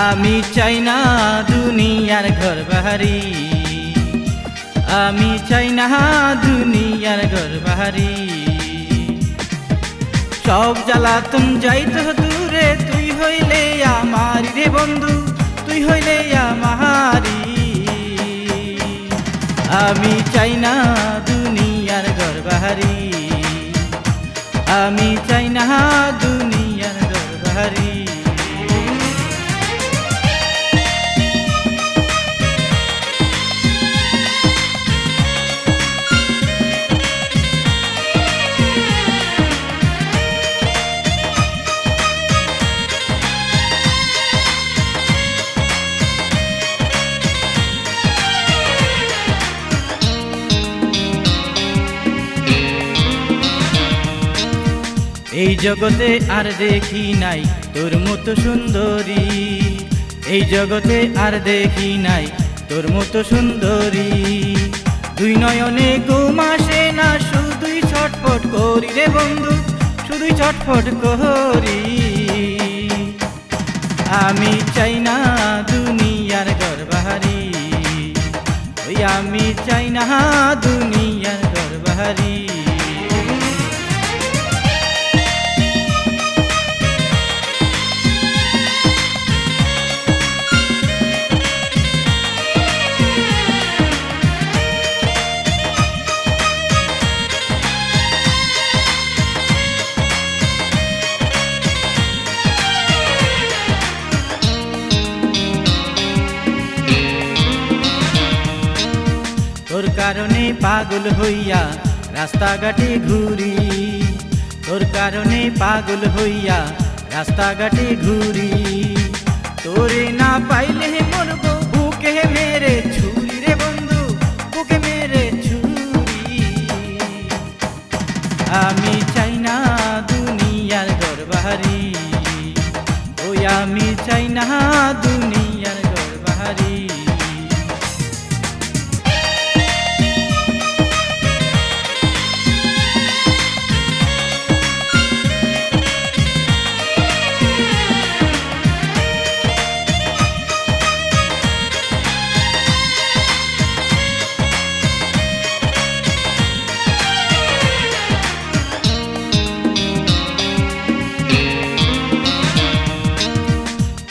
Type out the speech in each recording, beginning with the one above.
আমি চাই না দুনিয়ার ঘর বাহারি, আমি চাই না দুনিয়ার ঘর বাহারি। সব জ্বালাতন যাইতো দূরে, তুই হইলে আমারি রে বন্ধু, তুই হইলে আমারি। আমি চাই না দুনিয়ার ঘর বাহারি, আমি চাই না দুনিয়ার ঘর বাহারি। এই জগতে আর দেখি নাই তোর মতো সুন্দরী, এই জগতে আর দেখি নাই তোর মতো সুন্দরী। দুই নয়নে ঘুম আসে না, শুধুই ছটফট করি রে বন্ধু, শুধুই ছটফট করি। আমি চাই না দুনিয়ার ঘর বাহারি, ওই আমি চাই না দুনিয়ার ঘর বাহারি। তোর কারণে পাগল হইয়া রাস্তাঘাটে ঘুরি, তোর কারণে পাগল হইয়া রাস্তাঘাটে ঘুরি। তোরে না পাইলে মরব বুকে মেরে ছুরি রে বন্ধু, বুকে মেরে ছুরি। আমি চাই না দুনিয়ার ঘর বাহারি, ওই আমি চাই না দুনিয়ার ঘর বাহারি।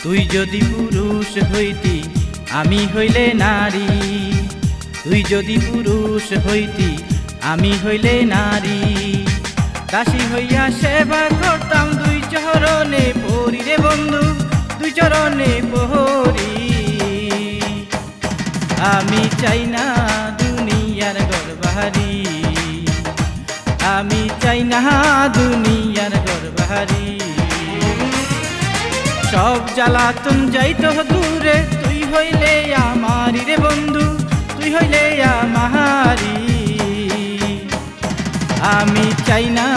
তুই যদি পুরুষ হইতি আমি হইলে নারী, তুই যদি পুরুষ হইতি আমি হইলে নারী। দাসী হইয়া সেবা করতাম দুই চরণে পড়ি রে বন্ধু, দুই চরণে পড়ি। আমি চাই না দুনিয়ার ঘর বাহারি, আমি চাই না দুনিয়ার ঘর বাহারি। সব জ্বালাতন যাইতো দূরে, তুই হইলে আমারি রে বন্ধু, তুই হইলে আমারি। আমি চাই না